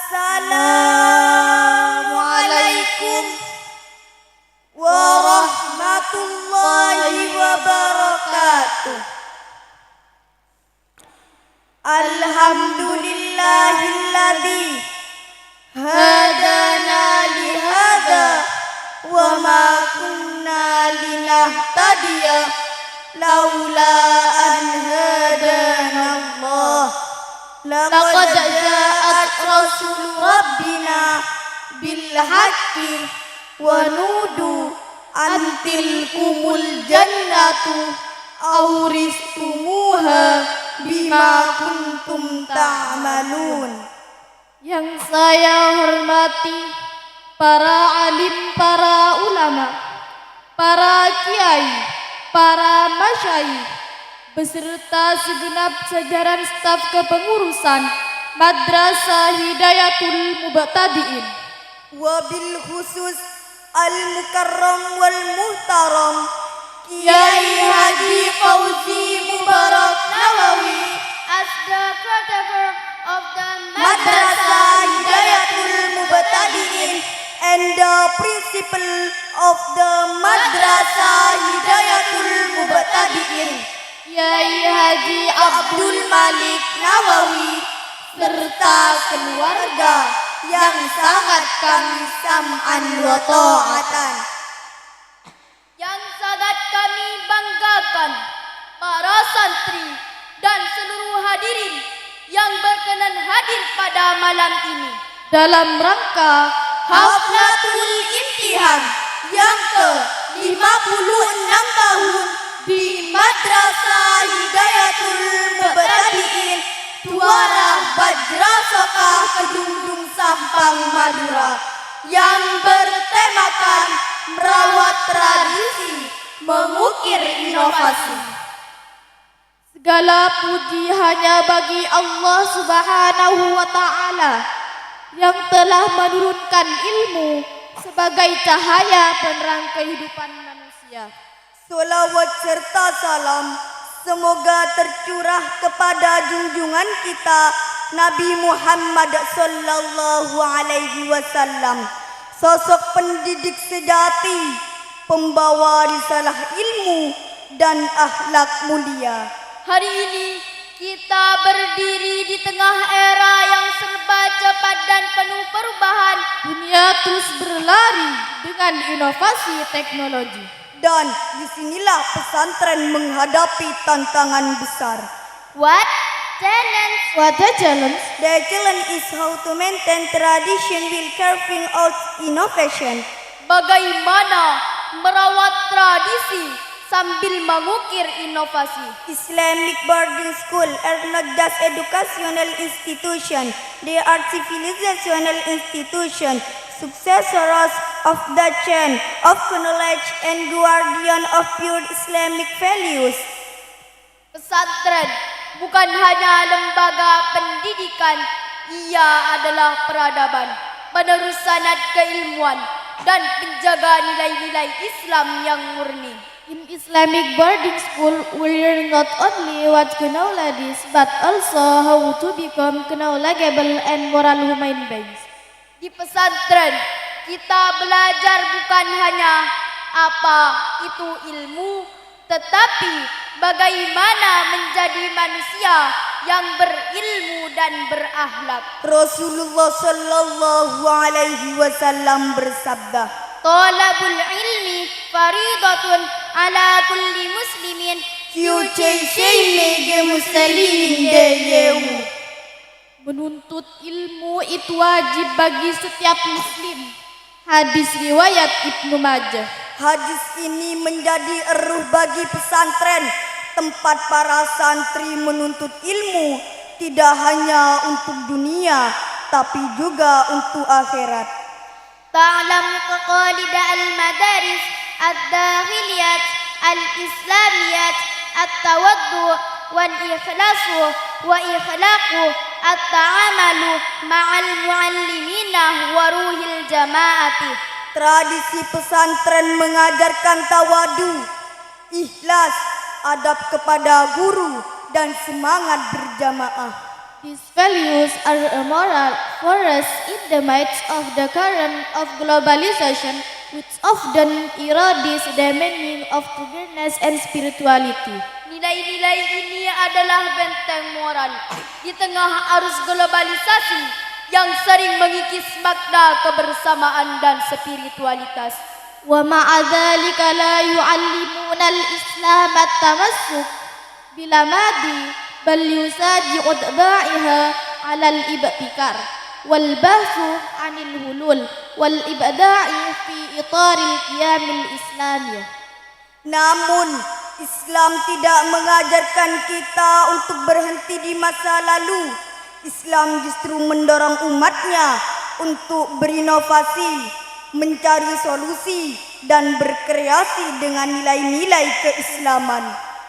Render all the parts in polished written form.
Assalamualaikum warahmatullahi wabarakatuh. Alhamdulillahilladzi hadana lihada wa ma kunna linahtadiya laula an hadana Allah. Laqad ja'at rasul rabbina bil haqqi wa nudu antilkumul jannatu auristumuha bima kuntum ta'malun. Yang saya hormati para alim, para ulama, para kiai, para masyayikh, beserta segenap jajaran staf kepengurusan Madrasah Hidayatul Mubtadiin. Wabil khusus al-mukarram wal muhtaram Kiai Haji Fauzi Mubarak Nawawi As the caretaker of the Madrasah Hidayatul Mubtadiin and the principal of the Madrasah Hidayatul Mubtadiin Kiai Haji Abdul Malik Nawawi serta keluarga yang sangat kami sam'an wa ta'atan. Yang sangat kami banggakan para santri dan seluruh hadirin yang berkenan hadir pada malam ini dalam rangka Haflatul Imtihan yang ke-56 tahun di Madrasah Hidayatul Mubtadiin Tuara Bajrasaka Kedungdung Sampang Madura yang bertemakan merawat tradisi, mengukir inovasi. Segala puji hanya bagi Allah Subhanahu wa Ta'ala yang telah menurunkan ilmu sebagai cahaya penerang kehidupan manusia. Salawat serta salam semoga tercurah kepada junjungan kita Nabi Muhammad sallallahu alaihi wasallam, sosok pendidik sejati, pembawa risalah ilmu dan akhlak mulia. Hari ini kita berdiri di tengah era yang serba cepat dan penuh perubahan. Dunia terus berlari dengan inovasi teknologi. Dan disinilah pesantren menghadapi tantangan besar. What challenge? What a challenge? The challenge is how to maintain tradition while carving out innovation. Bagaimana merawat tradisi sambil mengukir inovasi. Islamic boarding school are not just educational institution, they are civilizational institution, successors of the chain of knowledge and guardian of pure Islamic values. Pesantren bukan hanya lembaga pendidikan, ia adalah peradaban, penerus sanad keilmuan, dan penjaga nilai-nilai Islam yang murni. In Islamic boarding school, we learn not only what knowledge but also how to become knowledgeable and moral human beings. Di pesantren, kita belajar bukan hanya apa itu ilmu, tetapi bagaimana menjadi manusia yang berilmu dan berakhlak. Rasulullah sallallahu alaihi wasallam bersabda, Talabul ilmi faridatun ala kulli muslimin Menuntut ilmu itu wajib bagi setiap muslim. Hadis riwayat Ibnu Majah. Hadis ini menjadi eruh bagi pesantren, tempat para santri menuntut ilmu tidak hanya untuk dunia tapi juga untuk akhirat. Ta'lam qaqalid al-madaris ad-dakhiliyat al-islamiyat at-tawaddu wal-ikhlasu wa ikhlaqu at-ta'amalu ma'al muallimina wa ruhil jama'ati. Tradisi pesantren mengajarkan tawadu, ikhlas, adab kepada guru dan semangat berjamaah. These values are a moral force in the midst of the current of globalization, which often erodes the meaning of togetherness and spirituality. Nilai-nilai ini adalah benteng moral di tengah arus globalisasi yang sering mengikis makna kebersamaan dan spiritualitas. ومع ذلك لا يعلمون الإسلام التمسك بالماضي بل يساجع أتباعها على الابتكار والبحث عن الحلول والإبداع في إطار القيم الإسلامي. Namun, Islam tidak mengajarkan kita untuk berhenti di masa lalu. Islam justru mendorong umatnya untuk berinovasi, mencari solusi, dan berkreasi dengan nilai-nilai keislaman.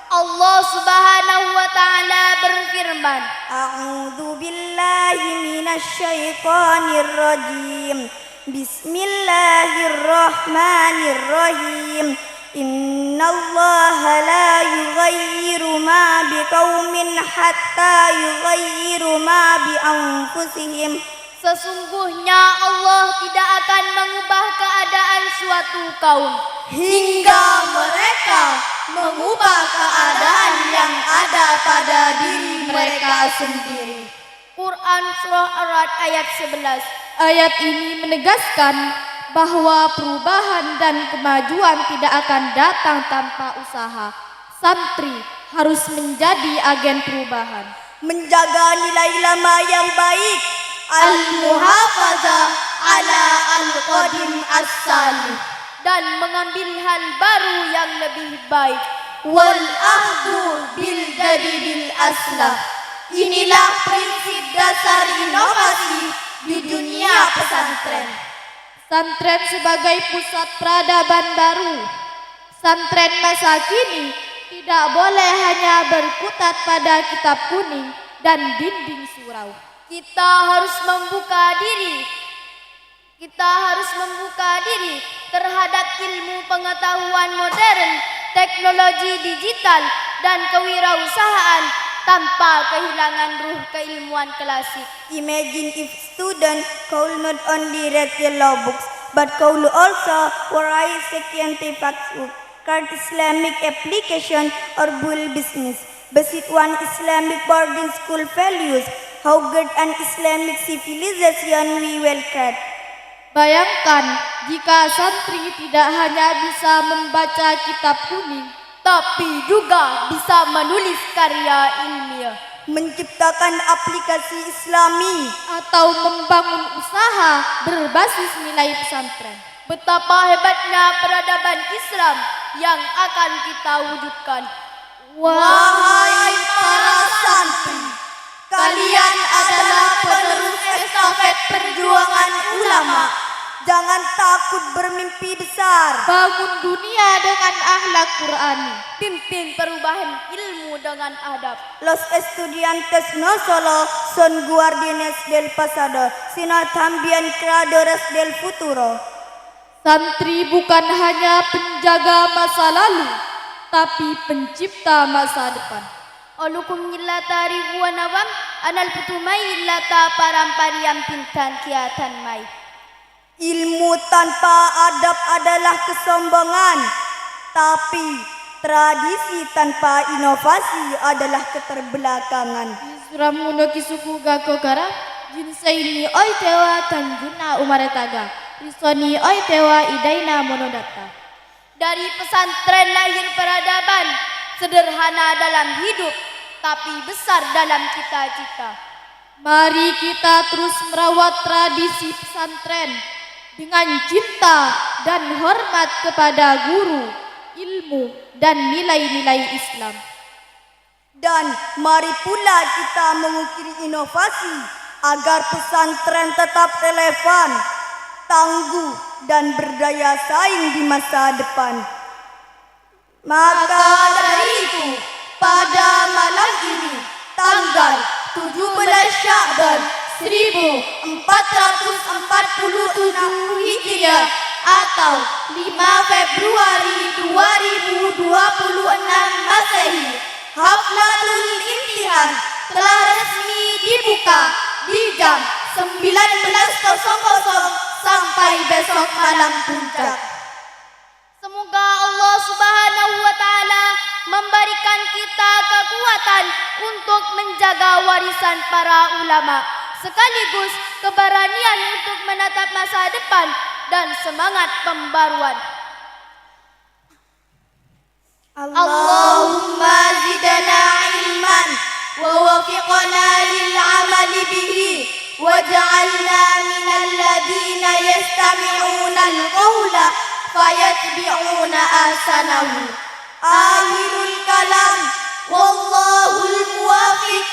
Allah Subhanahu wa taala berfirman, A'udzu billahi minasy syaithanir rajim. Bismillahirrahmanirrahim. Innallaha la yughayyiru ma biqaumin hatta yughayyiru ma bi anfusihim. sesungguhnya Allah tidak akan mengubah keadaan suatu kaum hingga mereka mengubah keadaan yang ada pada diri mereka sendiri. Quran Surah Ar-Ra'd ayat 11. Ayat ini menegaskan bahwa perubahan dan kemajuan tidak akan datang tanpa usaha. Santri harus menjadi agen perubahan, menjaga nilai lama yang baik, al-muhafazah ala al-qadim as-salih, dan mengambil hal baru yang lebih baik, wal ahdu bil jadidil aslah. Inilah prinsip dasar inovasi di dunia pesantren. Pesantren sebagai pusat peradaban baru. Pesantren masa kini tidak boleh hanya berkutat pada kitab kuning dan dinding surau. Kita harus membuka diri terhadap ilmu pengetahuan modern, teknologi digital, dan kewirausahaan tanpa kehilangan ruh keilmuan klasik. Imagine if students could not only read the law books, but could also write scientific textbooks, card Islamic application, or build business. Basic one Islamic boarding school values, how good an Islamic civilization we will create. Bayangkan jika santri tidak hanya bisa membaca kitab kuning, tapi juga bisa menulis karya ilmiah, menciptakan aplikasi Islami, atau membangun usaha berbasis nilai pesantren. Betapa hebatnya peradaban Islam yang akan kita wujudkan. Wahai para santri, kalian adalah penerus estafet perjuangan ulama. Jangan takut bermimpi besar. Bangun dunia dengan akhlak Qurani. Pimpin perubahan ilmu dengan adab. Los estudiantes no solo son guardianes del pasado, sino también creadores del futuro. Santri bukan hanya penjaga masa lalu, tapi pencipta masa depan. Olukum nyilata ribuan awam, anal putumai illata parampariam pintan kiatan mai. Ilmu tanpa adab adalah kesombongan, tapi tradisi tanpa inovasi adalah keterbelakangan. Suramuno kisuku gakokara, jinsaini oi tewa tanjuna umaretaga, risoni oi tewa idaina monodata. Dari pesantren lahir peradaban, sederhana dalam hidup, tapi besar dalam cita-cita. Mari kita terus merawat tradisi pesantren dengan cinta dan hormat kepada guru, ilmu, dan nilai-nilai Islam. Dan mari pula kita mengukir inovasi agar pesantren tetap relevan, tangguh, dan berdaya saing di masa depan. Maka dari itu, pada malam ini, tanggal 17 Sya'ban 1447 Hijriah atau 5 Februari 2026 Masehi, Haflatul Imtihan telah resmi dibuka di jam 19.00 sampai besok malam puncak. Semoga Allah Subhanahu wa Ta'ala memberikan kita kekuatan untuk menjaga warisan para ulama, sekaligus keberanian untuk menatap masa depan dan semangat pembaruan. Allahumma zidna ilman wa wafiqna lil amali bihi waj'alna minal ladina yastami'una al-qawla fayatbi'una ahsanahu. Akhirul kalam wallahul muwaffiq